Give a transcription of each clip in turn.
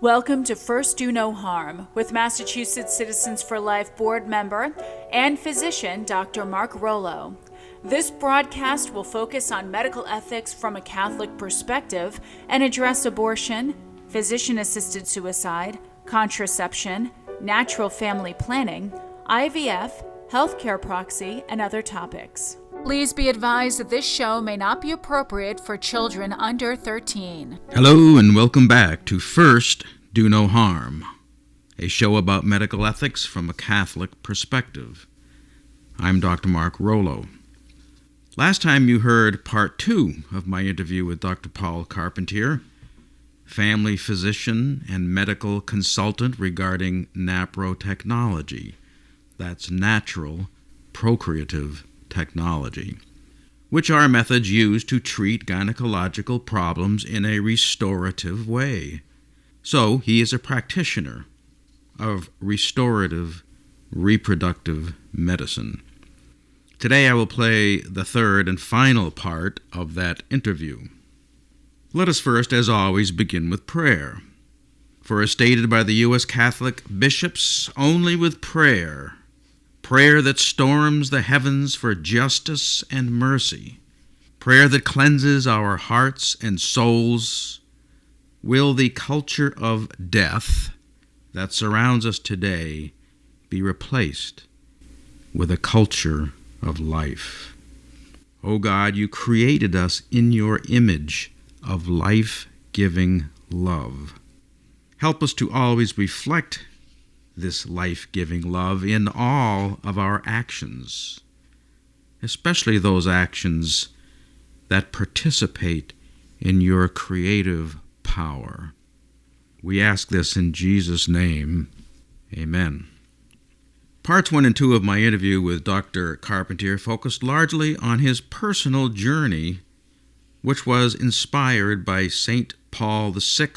Welcome to First Do No Harm with Massachusetts Citizens for Life board member and physician Dr. Mark Rollo. This broadcast will focus on medical ethics from a Catholic perspective and address abortion, physician-assisted suicide, contraception, natural family planning, IVF, healthcare proxy, and other topics. Please be advised that this show may not be appropriate for children under 13. Hello and welcome back to First Do No Harm, a show about medical ethics from a Catholic perspective. I'm Dr. Mark Rollo. Last time you heard part 2 of my interview with Dr. Paul Carpentier, family physician and medical consultant regarding naprotechnology. That's natural procreative technology, which are methods used to treat gynecological problems in a restorative way. So he is a practitioner of restorative reproductive medicine. Today I will play the third and final part of that interview. Let us first, as always, begin with prayer. For as stated by the U.S. Catholic bishops, only with prayer that storms the heavens for justice and mercy, prayer that cleanses our hearts and souls, will the culture of death that surrounds us today be replaced with a culture of life. O God, you created us in your image of life-giving love. Help us to always reflect this life-giving love in all of our actions, especially those actions that participate in your creative power. We ask this in Jesus' name. Amen. Parts 1 and 2 of my interview with Dr. Carpentier focused largely on his personal journey, which was inspired by St. Paul VI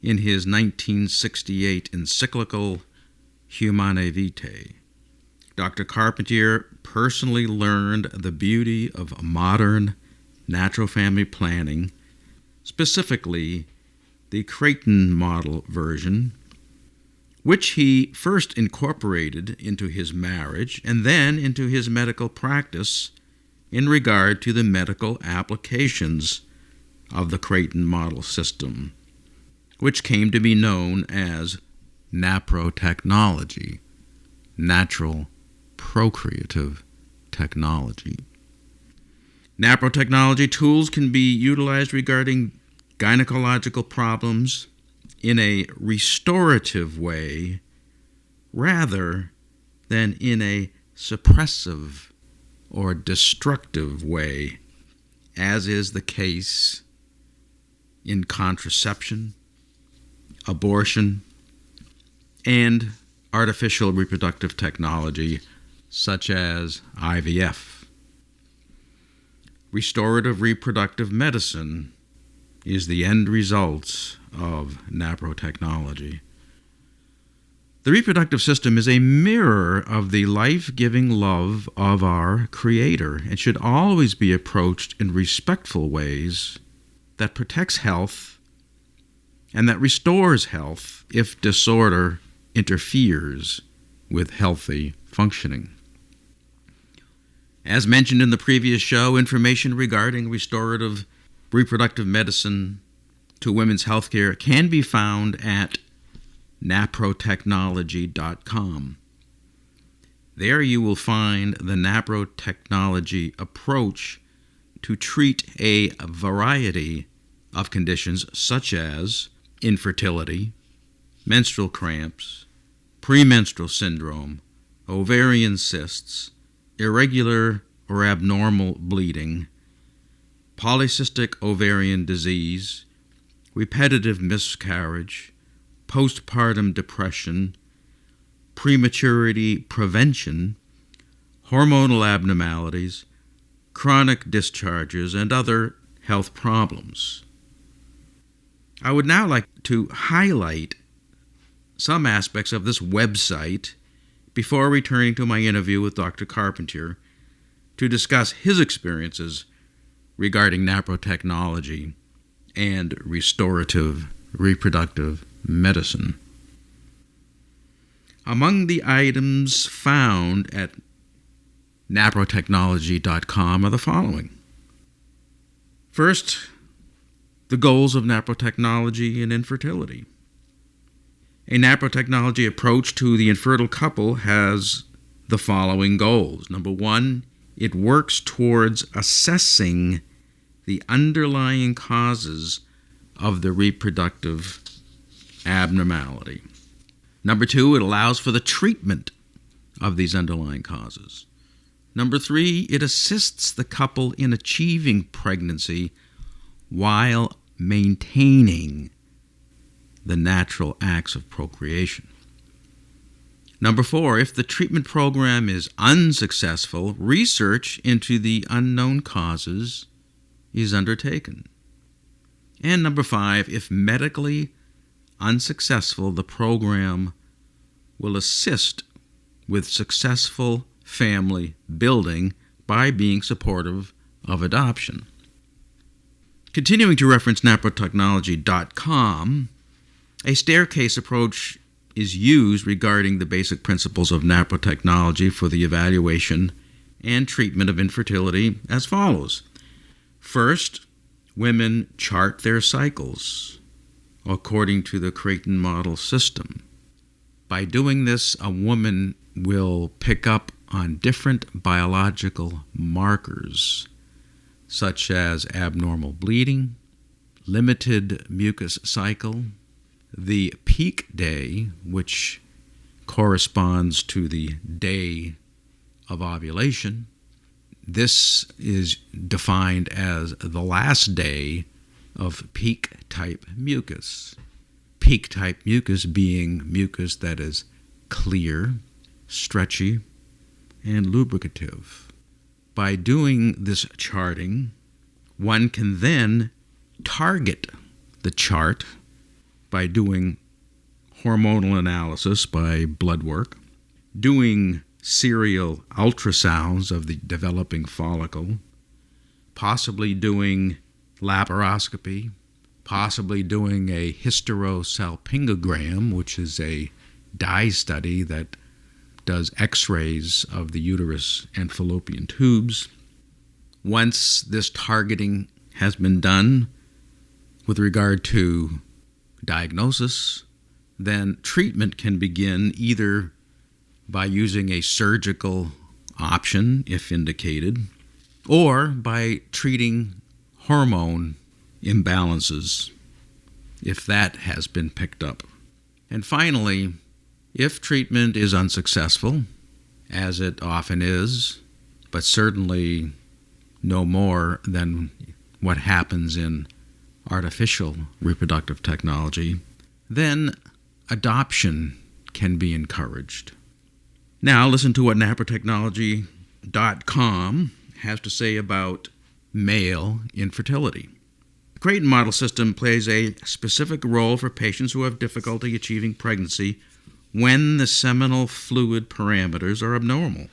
in his 1968 encyclical Humanae Vitae. Dr. Carpentier personally learned the beauty of modern natural family planning, specifically the Creighton model version, which he first incorporated into his marriage and then into his medical practice in regard to the medical applications of the Creighton model system, which came to be known as naprotechnology, natural procreative technology. Naprotechnology tools can be utilized regarding gynecological problems in a restorative way rather than in a suppressive or destructive way, as is the case in contraception, abortion, and artificial reproductive technology such as IVF. Restorative reproductive medicine is the end result of naprotechnology. The reproductive system is a mirror of the life-giving love of our Creator and should always be approached in respectful ways that protects health and that restores health if disorder interferes with healthy functioning. As mentioned in the previous show, information regarding restorative reproductive medicine to women's health care can be found at naprotechnology.com. There you will find the naprotechnology approach to treat a variety of conditions such as infertility, menstrual cramps, premenstrual syndrome, ovarian cysts, irregular or abnormal bleeding, polycystic ovarian disease, repetitive miscarriage, postpartum depression, prematurity prevention, hormonal abnormalities, chronic discharges, and other health problems. I would now like to highlight some aspects of this website before returning to my interview with Dr. Carpentier to discuss his experiences regarding naprotechnology and restorative reproductive medicine. Among the items found at naprotechnology.com are the following. First, the goals of naprotechnology in infertility. A naprotechnology approach to the infertile couple has the following goals. Number one, it works towards assessing the underlying causes of the reproductive abnormality. Number two, it allows for the treatment of these underlying causes. Number three, it assists the couple in achieving pregnancy while maintaining the natural acts of procreation. Number four, if the treatment program is unsuccessful, research into the unknown causes is undertaken. And number five, if medically unsuccessful, the program will assist with successful family building by being supportive of adoption. Continuing to reference naprotechnology.com, a staircase approach is used regarding the basic principles of naprotechnology for the evaluation and treatment of infertility as follows. First, women chart their cycles according to the Creighton model system. By doing this, a woman will pick up on different biological markers, such as abnormal bleeding, limited mucus cycle, the peak day, which corresponds to the day of ovulation. This is defined as the last day of peak-type mucus. Peak-type mucus being mucus that is clear, stretchy, and lubricative. By doing this charting, one can then target the chart by doing hormonal analysis by blood work, doing serial ultrasounds of the developing follicle, possibly doing laparoscopy, possibly doing a hysterosalpingogram, which is a dye study that does x-rays of the uterus and fallopian tubes. Once this targeting has been done with regard to diagnosis, then treatment can begin either by using a surgical option, if indicated, or by treating hormone imbalances, if that has been picked up. And finally, if treatment is unsuccessful, as it often is, but certainly no more than what happens in artificial reproductive technology, then adoption can be encouraged. Now listen to what naprotechnology.com has to say about male infertility. The Creighton model system plays a specific role for patients who have difficulty achieving pregnancy when the seminal fluid parameters are abnormal.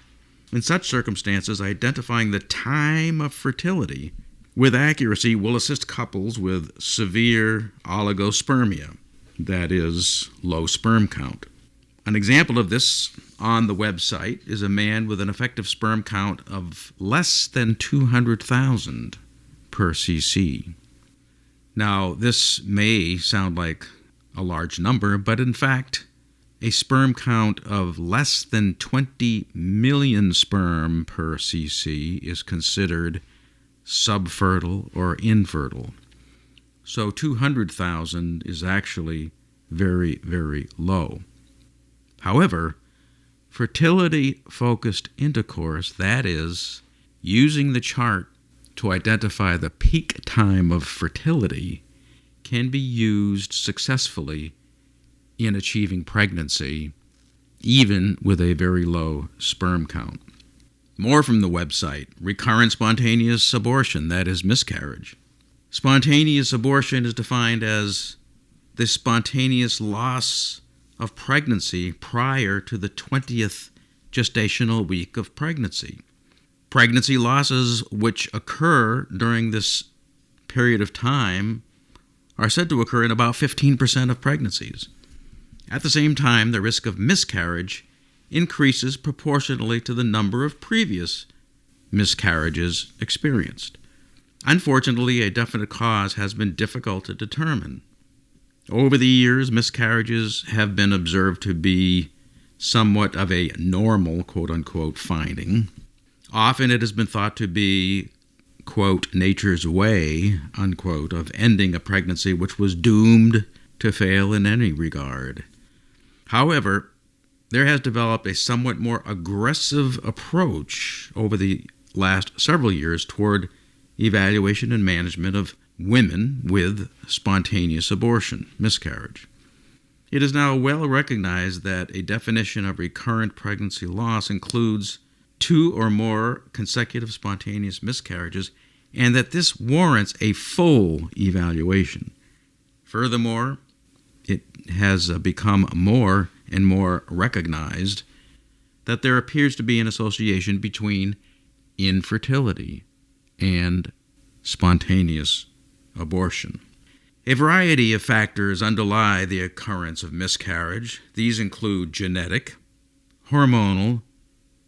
In such circumstances, identifying the time of fertility with accuracy will assist couples with severe oligospermia, that is, low sperm count. An example of this on the website is a man with an effective sperm count of less than 200,000 per cc. Now, this may sound like a large number, but in fact, a sperm count of less than 20 million sperm per cc is considered subfertile or infertile. So 200,000 is actually very, very low. However, fertility-focused intercourse, that is, using the chart to identify the peak time of fertility, can be used successfully in achieving pregnancy, even with a very low sperm count. More from the website. Recurrent spontaneous abortion, that is miscarriage. Spontaneous abortion is defined as the spontaneous loss of pregnancy prior to the 20th gestational week of pregnancy. Pregnancy losses which occur during this period of time are said to occur in about 15% of pregnancies. At the same time, the risk of miscarriage increases proportionally to the number of previous miscarriages experienced. Unfortunately, a definite cause has been difficult to determine. Over the years, miscarriages have been observed to be somewhat of a normal, quote-unquote, finding. Often it has been thought to be, quote, nature's way, unquote, of ending a pregnancy which was doomed to fail in any regard. However, there has developed a somewhat more aggressive approach over the last several years toward evaluation and management of women with spontaneous abortion, miscarriage. It is now well recognized that a definition of recurrent pregnancy loss includes 2 or more consecutive spontaneous miscarriages, and that this warrants a full evaluation. Furthermore, it has become more and more recognized that there appears to be an association between infertility and spontaneous abortion. A variety of factors underlie the occurrence of miscarriage. These include genetic, hormonal,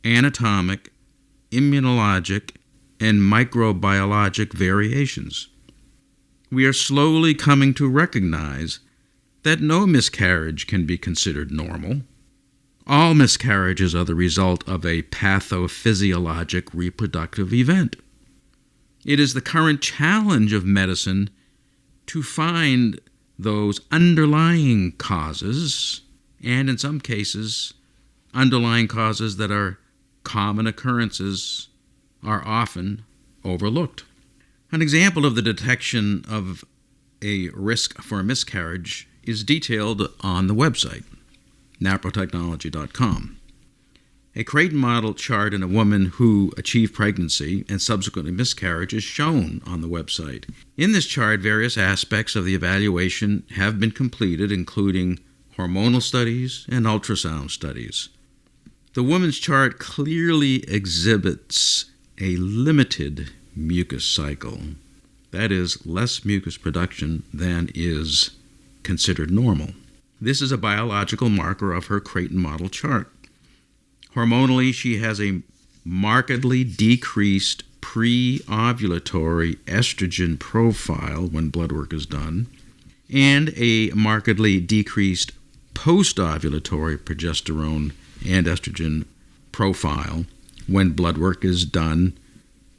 anatomic, immunologic, and microbiologic variations. We are slowly coming to recognize that no miscarriage can be considered normal. All miscarriages are the result of a pathophysiologic reproductive event. It is the current challenge of medicine to find those underlying causes, and in some cases, underlying causes that are common occurrences are often overlooked. An example of the detection of a risk for miscarriage is detailed on the website, naprotechnology.com. A Creighton model chart in a woman who achieved pregnancy and subsequently miscarriage is shown on the website. In this chart, various aspects of the evaluation have been completed, including hormonal studies and ultrasound studies. The woman's chart clearly exhibits a limited mucus cycle, that is, less mucus production than is considered normal. This is a biological marker of her Creighton model chart. Hormonally, she has a markedly decreased pre-ovulatory estrogen profile when blood work is done, and a markedly decreased post-ovulatory progesterone and estrogen profile when blood work is done,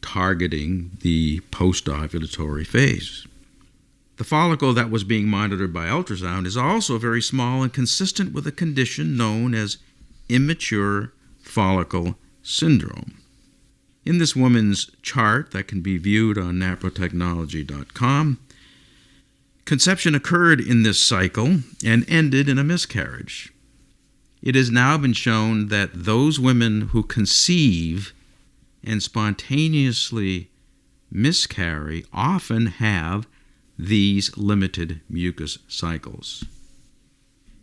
targeting the post-ovulatory phase. The follicle that was being monitored by ultrasound is also very small and consistent with a condition known as immature follicle syndrome. In this woman's chart that can be viewed on naprotechnology.com, conception occurred in this cycle and ended in a miscarriage. It has now been shown that those women who conceive and spontaneously miscarry often have these limited mucus cycles.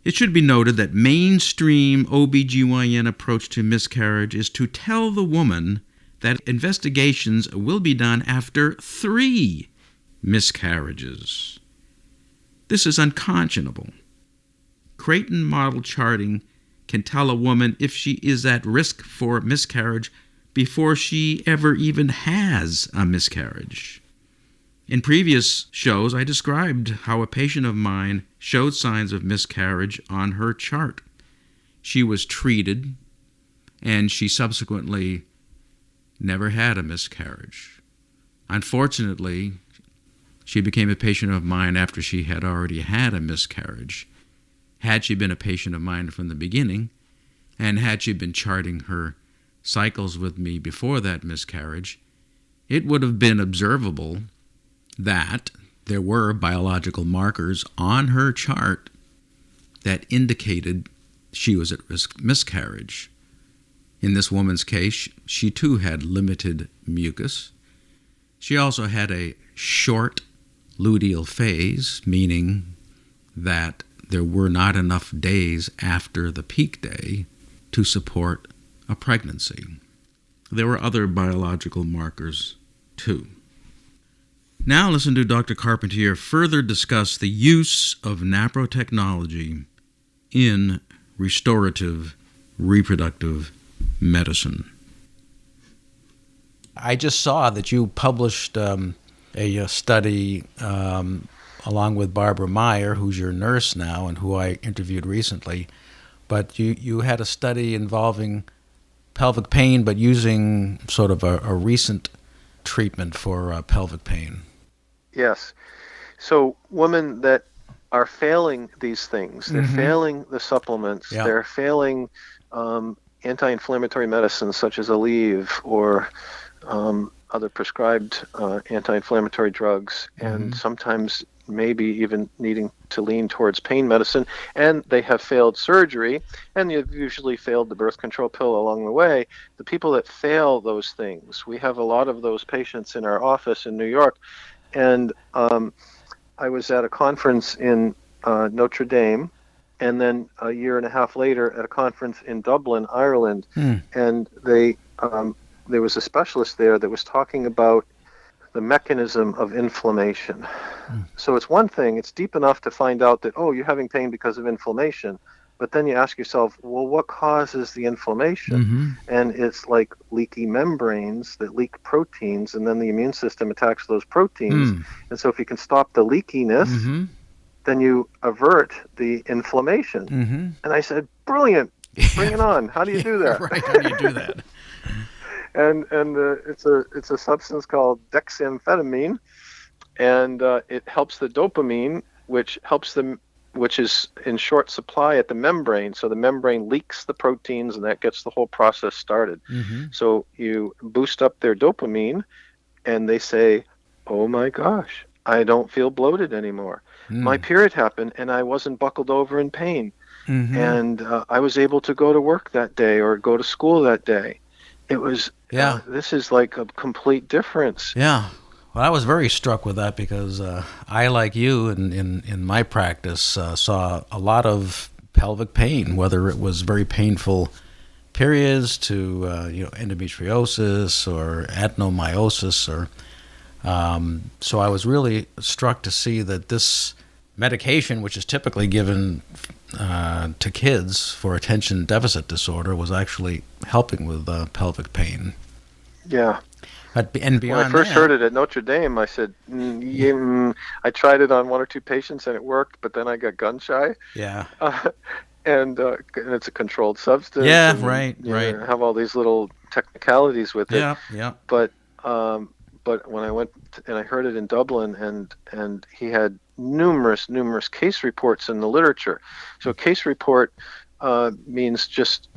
It should be noted that mainstream OBGYN approach to miscarriage is to tell the woman that investigations will be done after 3 miscarriages. This is unconscionable. Creighton model charting can tell a woman if she is at risk for miscarriage before she ever even has a miscarriage. In previous shows, I described how a patient of mine showed signs of miscarriage on her chart. She was treated, and she subsequently never had a miscarriage. Unfortunately, she became a patient of mine after she had already had a miscarriage. Had she been a patient of mine from the beginning, and had she been charting her cycles with me before that miscarriage, it would have been observable that there were biological markers on her chart that indicated she was at risk of miscarriage. In this woman's case, she too had limited mucus. She also had a short luteal phase, meaning that there were not enough days after the peak day to support a pregnancy. There were other biological markers too. Now listen to Dr. Carpentier further discuss the use of naprotechnology in restorative reproductive medicine. I just saw that you published a study along with Barbara Meyer, who's your nurse now and who I interviewed recently. But you had a study involving pelvic pain, but using sort of a recent treatment for pelvic pain. Yes. So women that are failing these things, they're failing the supplements, they're failing anti-inflammatory medicines such as Aleve or other prescribed anti-inflammatory drugs, and sometimes maybe even needing to lean towards pain medicine, and they have failed surgery, and you've usually failed the birth control pill along the way. The people that fail those things, we have a lot of those patients in our office in New York, and I was at a conference in Notre Dame, and then a year and a half later at a conference in Dublin, Ireland, and there was a specialist there that was talking about the mechanism of inflammation. So it's one thing, it's deep enough to find out that, oh, you're having pain because of inflammation, but then you ask yourself, well, what causes the inflammation? And it's like leaky membranes that leak proteins, and then the immune system attacks those proteins. And so if you can stop the leakiness, then you avert the inflammation. And I said, brilliant, bring it on. How do you do that? Right, how do you do that? And it's a substance called dexamphetamine, and it helps the dopamine, which is in short supply at the membrane. So the membrane leaks the proteins, and that gets the whole process started. So you boost up their dopamine, and they say, oh my gosh, I don't feel bloated anymore. My period happened, and I wasn't buckled over in pain. And I was able to go to work that day or go to school that day. It was, this is like a complete difference. Yeah. Well, I was very struck with that because I, like you, in my practice, saw a lot of pelvic pain, whether it was very painful periods to endometriosis or adenomyosis, or so I was really struck to see that this medication, which is typically given to kids for attention deficit disorder, was actually helping with pelvic pain. Yeah. And beyond when I first heard it at Notre Dame, I said, I tried it on one or two patients and it worked, but then I got gun shy. Yeah. And it's a controlled substance. Yeah, and, right. Have all these little technicalities with it. Yeah. But when I went and I heard it in Dublin, and he had numerous case reports in the literature. So a case report means just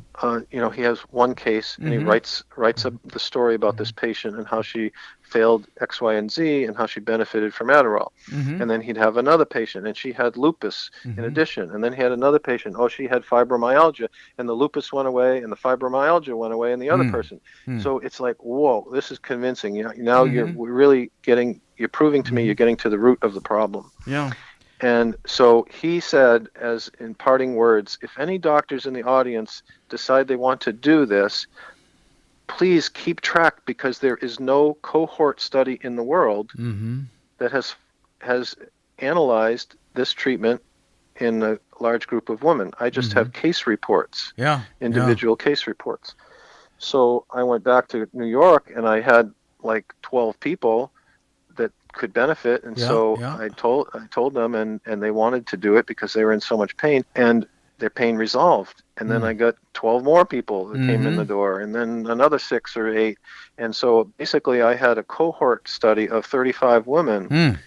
he has one case, and he writes up the story about this patient and how she failed X, Y, and Z, and how she benefited from Adderall. And then he'd have another patient, and she had lupus in addition. And then he had another patient, she had fibromyalgia, and the lupus went away, and the fibromyalgia went away in the other person. So it's like, whoa, this is convincing. Now you're really you're proving to me you're getting to the root of the problem. Yeah. And so he said, as in parting words, if any doctors in the audience decide they want to do this, please keep track, because there is no cohort study in the world that has analyzed this treatment in a large group of women. I just have case reports, individual case reports. So I went back to New York, and I had like 12 people that could benefit, and I told them, and they wanted to do it because they were in so much pain, and their pain resolved. And then I got 12 more people that came in the door, and then another 6 or 8. And so basically I had a cohort study of 35 women,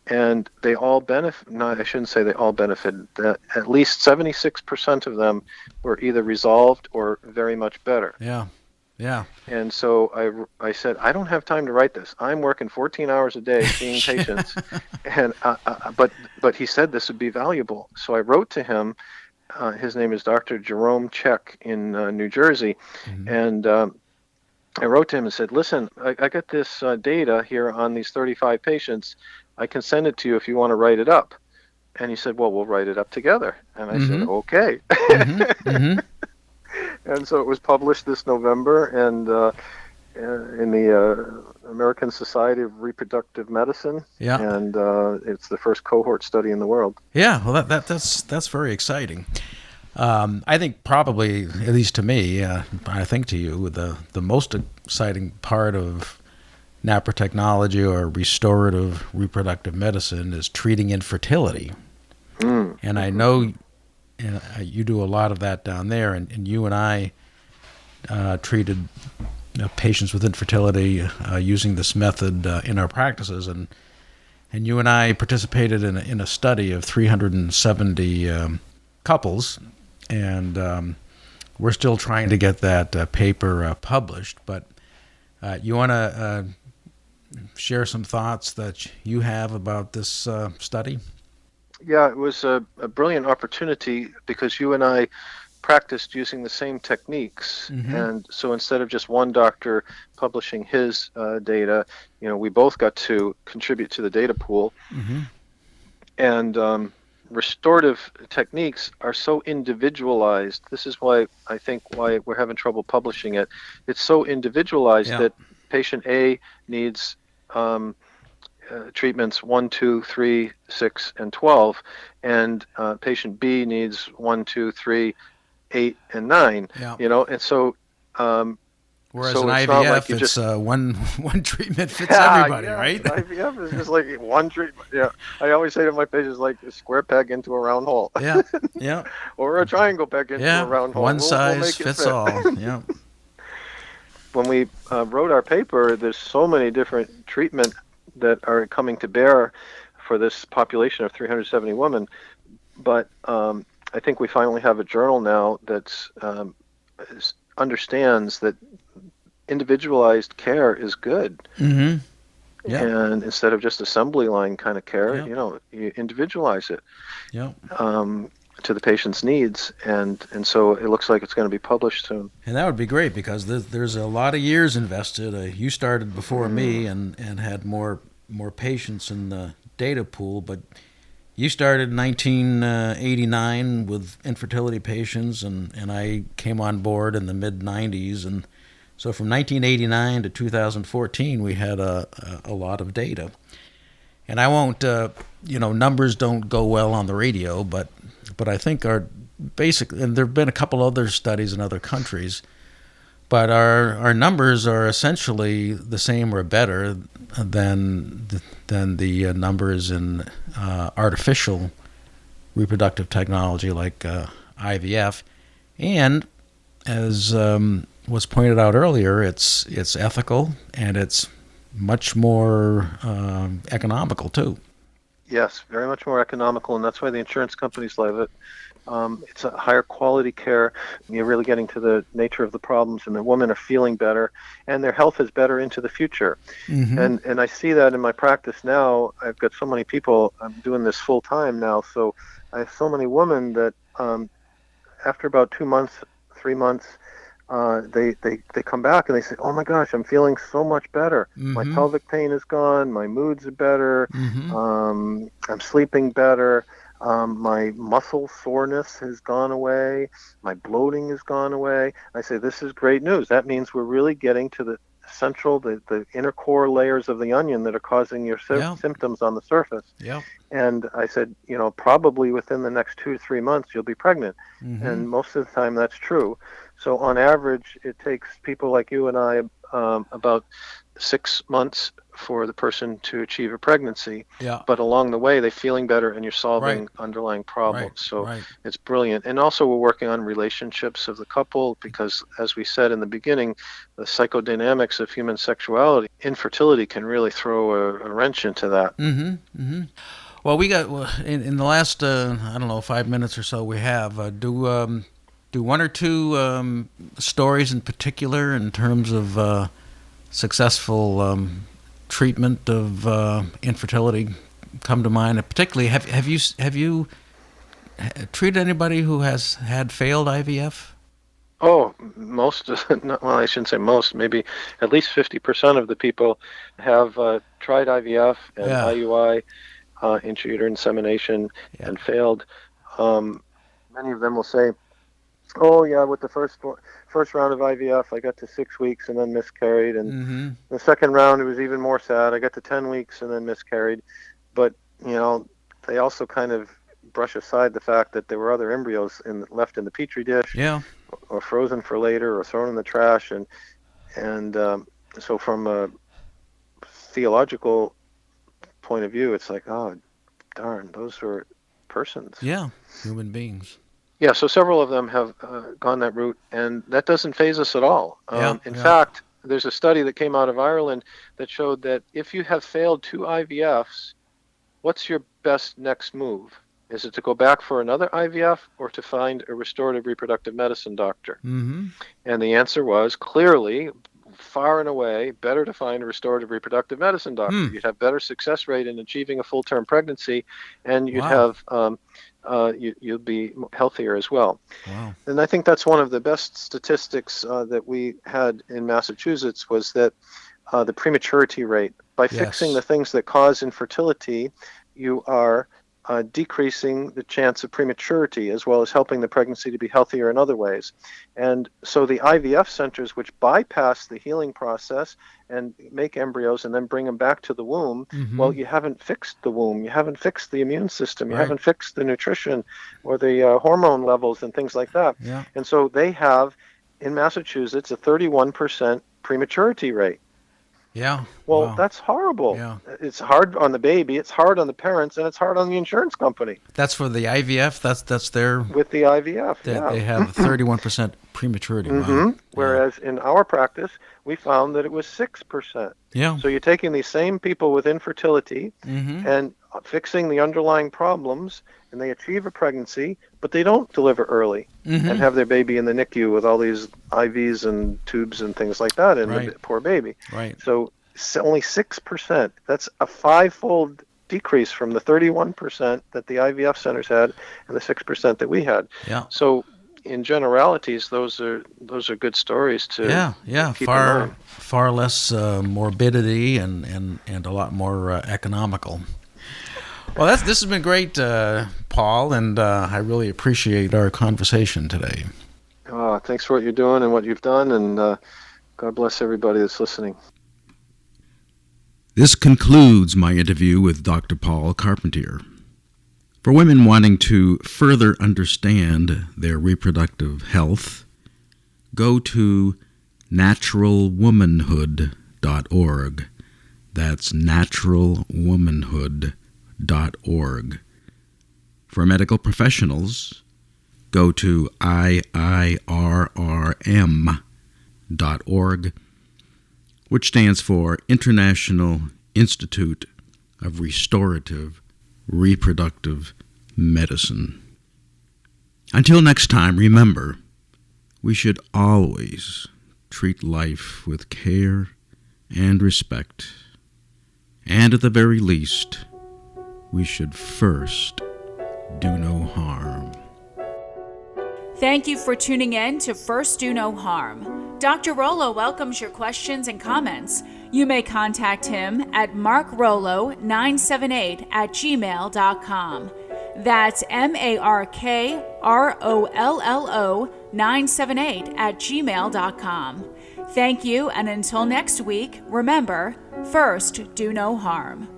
and they all I shouldn't say they all benefited. At least 76% of them were either resolved or very much better. Yeah. And so I said, I don't have time to write this. I'm working 14 hours a day seeing patients. And but he said this would be valuable. So I wrote to him. His name is Dr. Jerome Check in New Jersey. And I wrote to him and said, listen, I got this data here on these 35 patients. I can send it to you if you want to write it up. And he said, well, we'll write it up together. And I said, okay. And so it was published this November, in the American Society of Reproductive Medicine, Yeah. and it's the first cohort study in the world. Yeah, well, that's very exciting. I think probably, at least to me, I think to you, the most exciting part of NAPR technology or restorative reproductive medicine is treating infertility. And I know you do a lot of that down there, and you and I treated patients with infertility using this method in our practices, and you and I participated in a study of 370 couples, and we're still trying to get that paper published. But you want to share some thoughts that you have about this study? Yeah, it was a brilliant opportunity because you and I practiced using the same techniques, and so instead of just one doctor publishing his data, we both got to contribute to the data pool. And restorative techniques are so individualized. This is why I think why we're having trouble publishing it. It's so individualized that patient A needs treatments 1, 2, 3, 6, and 12, and patient B needs 1, 2, 3, 8, and 9. And so whereas so in it's IVF, not like you it's just one treatment fits everybody, right? IVF is just like one treatment. Yeah, I always say to my patients, like a square peg into a round hole. Yeah. Or a triangle peg into a round hole. One We'll size make it fits fit. all. Yeah. When we wrote our paper, there's so many different treatment that are coming to bear for this population of 370 women, but I think we finally have a journal now that understands that individualized care is good. And instead of just assembly line kind of care, you individualize it to the patient's needs, and so it looks like it's going to be published soon. And that would be great because there's a lot of years invested. You started before me and had more patients in the data pool, but you started in 1989 with infertility patients, and I came on board in the mid-90s, and so from 1989 to 2014 we had a lot of data. And I won't, numbers don't go well on the radio, but I think our basic, and there have been a couple other studies in other countries, but our numbers are essentially the same or better than the numbers in artificial reproductive technology like IVF. And as was pointed out earlier, it's ethical and it's much more economical too. Yes, very much more economical, and that's why the insurance companies love it. It's a higher quality care. You're really getting to the nature of the problems, and the women are feeling better, and their health is better into the future. And I see that in my practice now. I've got so many people. I'm doing this full time now, so I have so many women that after about 2 months, 3 months, they come back and they say, "Oh my gosh, I'm feeling so much better. My pelvic pain is gone. My moods are better. I'm sleeping better. My muscle soreness has gone away. My bloating has gone away." I say, "This is great news. That means we're really getting to the central, the inner core layers of the onion that are causing your symptoms on the surface." And I said, probably within the next 2 to 3 months, you'll be pregnant. And most of the time that's true. So on average, it takes people like you and I about 6 months for the person to achieve a pregnancy. But along the way, they're feeling better and you're solving underlying problems. It's brilliant. And also we're working on relationships of the couple because, as we said in the beginning, the psychodynamics of human sexuality, infertility can really throw a wrench into that. Well, we got in the last 5 minutes or so we have do one or two stories in particular in terms of successful treatment of infertility come to mind. Particularly, have you treated anybody who has had failed IVF? Oh, most, well, I shouldn't say most, maybe at least 50% of the people have tried IVF and IUI, intrauterine insemination, and failed. Many of them will say, Oh yeah, with the first round of IVF, I got to 6 weeks and then miscarried, and the second round it was even more sad. I got to 10 weeks and then miscarried, but they also kind of brush aside the fact that there were other embryos left in the petri dish, Yeah. or frozen for later, or thrown in the trash, and so from a theological point of view, it's like, oh darn, those were persons. Yeah, human beings. Yeah, so several of them have gone that route, and that doesn't faze us at all. In Yeah. fact, there's a study that came out of Ireland that showed that if you have failed 2 IVFs, what's your best next move? Is it to go back for another IVF or to find a restorative reproductive medicine doctor? Mm-hmm. And the answer was clearly, far and away, better to find a restorative reproductive medicine doctor. You'd have better success rate in achieving a full-term pregnancy, and you'd have you'll be healthier as well. Wow. And I think that's one of the best statistics that we had in Massachusetts, was that the prematurity rate. By fixing the things that cause infertility, you are decreasing the chance of prematurity, as well as helping the pregnancy to be healthier in other ways. And so the IVF centers, which bypass the healing process and make embryos and then bring them back to the womb, well, you haven't fixed the womb, you haven't fixed the immune system, you haven't fixed the nutrition or the hormone levels and things like that. Yeah. And so they have, in Massachusetts, a 31% prematurity rate. Yeah. Well, that's horrible. Yeah. It's hard on the baby, it's hard on the parents, and it's hard on the insurance company. That's for the IVF. That's their. With the IVF, They have 31% prematurity. Wow. Whereas in our practice, we found that it was 6%. Yeah. So you're taking these same people with infertility and fixing the underlying problems, and they achieve a pregnancy, but they don't deliver early and have their baby in the NICU with all these IVs and tubes and things like that, and the poor baby. Right. So only 6%. That's a 5-fold decrease from the 31% that the IVF centers had and the 6% that we had. Yeah. So in generalities, those are good stories to keep in mind. Far less morbidity and a lot more economical. Well, this has been great, Paul, and I really appreciate our conversation today. Thanks for what you're doing and what you've done, and God bless everybody that's listening. This concludes my interview with Dr. Paul Carpentier. For women wanting to further understand their reproductive health, go to naturalwomanhood.org. That's naturalwomanhood.org. For medical professionals, go to IIRRM.org, which stands for International Institute of Restorative Reproductive Medicine. Until next time, remember, we should always treat life with care and respect. And at the very least, we should first do no harm. Thank you for tuning in to First Do No Harm. Dr. Rollo welcomes your questions and comments. You may contact him at markrollo978@gmail.com. That's MARKROLLO978@gmail.com. Thank you, and until next week, remember, first do no harm.